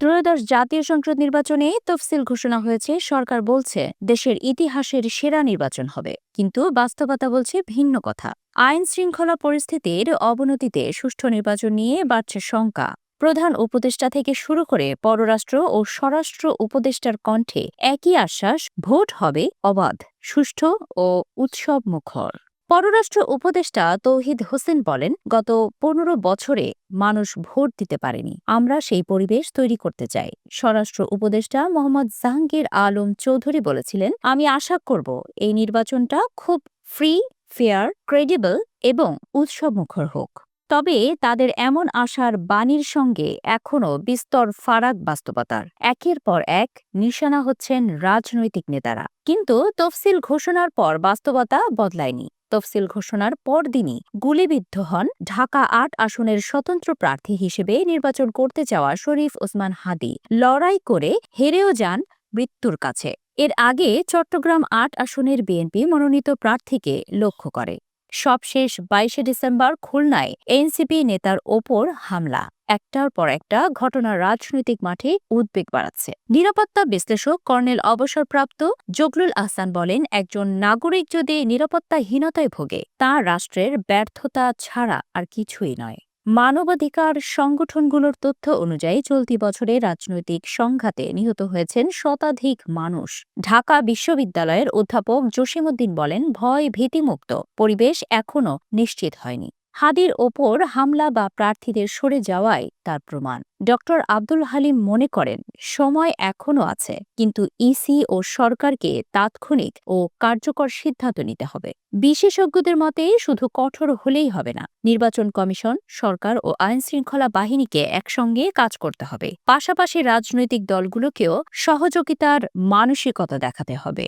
ত্রয়োদশ জাতীয় সংসদ নির্বাচনে তফসিল ঘোষণা হয়েছে। সরকার বলছে দেশের ইতিহাসের সেরা নির্বাচন হবে, কিন্তু বাস্তবতা বলছে ভিন্ন কথা। আইন শৃঙ্খলা পরিস্থিতির অবনতিতে সুষ্ঠু নির্বাচন নিয়ে বাড়ছে শঙ্কা। প্রধান উপদেষ্টা থেকে শুরু করে পররাষ্ট্র ও স্বরাষ্ট্র উপদেষ্টার কণ্ঠে একই আশ্বাস, ভোট হবে অবাধ, সুষ্ঠু ও উৎসব মুখর। পররাষ্ট্র উপদেষ্টা তৌহিদ হোসেন বলেন, গত ১৫ বছরে মানুষ ভোট দিতে পারেনি, আমরা সেই পরিবেশ তৈরি করতে চাই। স্বরাষ্ট্র উপদেষ্টা মোহাম্মদ জাহাঙ্গীর আলম চৌধুরী বলেছিলেন, আমি আশা করব এই নির্বাচনটা খুব ফ্রি, ফেয়ার, ক্রেডিবল এবং উৎসবমুখর হোক। তবে তাদের এমন আশার বাণীর সঙ্গে এখনও বিস্তর ফারাক বাস্তবতার। একের পর এক নিশানা হচ্ছেন রাজনৈতিক নেতারা, কিন্তু তফসিল ঘোষণার পর বাস্তবতা বদলায়নি। তফসিল ঘোষণার পরদিনই গুলিবিদ্ধ হন ঢাকা-৮ আসনের স্বতন্ত্র প্রার্থী হিসেবে নির্বাচন করতে যাওয়া শরীফ ওসমান হাদী। লড়াই করে হেরেও যান মৃত্যুর কাছে। এর আগে চট্টগ্রাম-৮ আসনের বিএনপি মনোনীত প্রার্থীকে লক্ষ্য করে সবশেষ ২২ ডিসেম্বর খুলনায় এনসিপি নেতার ওপর হামলা। একটার পর একটা ঘটনা রাজনৈতিক মাঠে উদ্বেগ বাড়াচ্ছে। নিরাপত্তা বিশ্লেষক কর্নেল অবসরপ্রাপ্ত জগলুল আহসান বলেন, একজন নাগরিক যদি নিরাপত্তাহীনতায় ভোগে, তা রাষ্ট্রের ব্যর্থতা ছাড়া আর কিছুই নয়। মানবাধিকার সংগঠনগুলোর তথ্য অনুযায়ী চলতি বছরে রাজনৈতিক সংঘাতে নিহত হয়েছেন শতাধিক মানুষ। ঢাকা বিশ্ববিদ্যালয়ের অধ্যাপক জসিমউদ্দিন বলেন, ভয় ভীতিমুক্ত পরিবেশ এখনও নিশ্চিত হয়নি। হাদীর ওপর হামলা বা প্রার্থীদের সরে যাওয়াই তার প্রমাণ। ড আব্দুল হালিম মনে করেন, সময় এখনও আছে, কিন্তু ইসি ও সরকারকে তাৎক্ষণিক ও কার্যকর সিদ্ধান্ত নিতে হবে। বিশেষজ্ঞদের মতে শুধু কঠোর হলেই হবে না, নির্বাচন কমিশন, সরকার ও আইনশৃঙ্খলা বাহিনীকে একসঙ্গে কাজ করতে হবে। পাশাপাশি রাজনৈতিক দলগুলোকেও সহযোগিতার মানসিকতা দেখাতে হবে।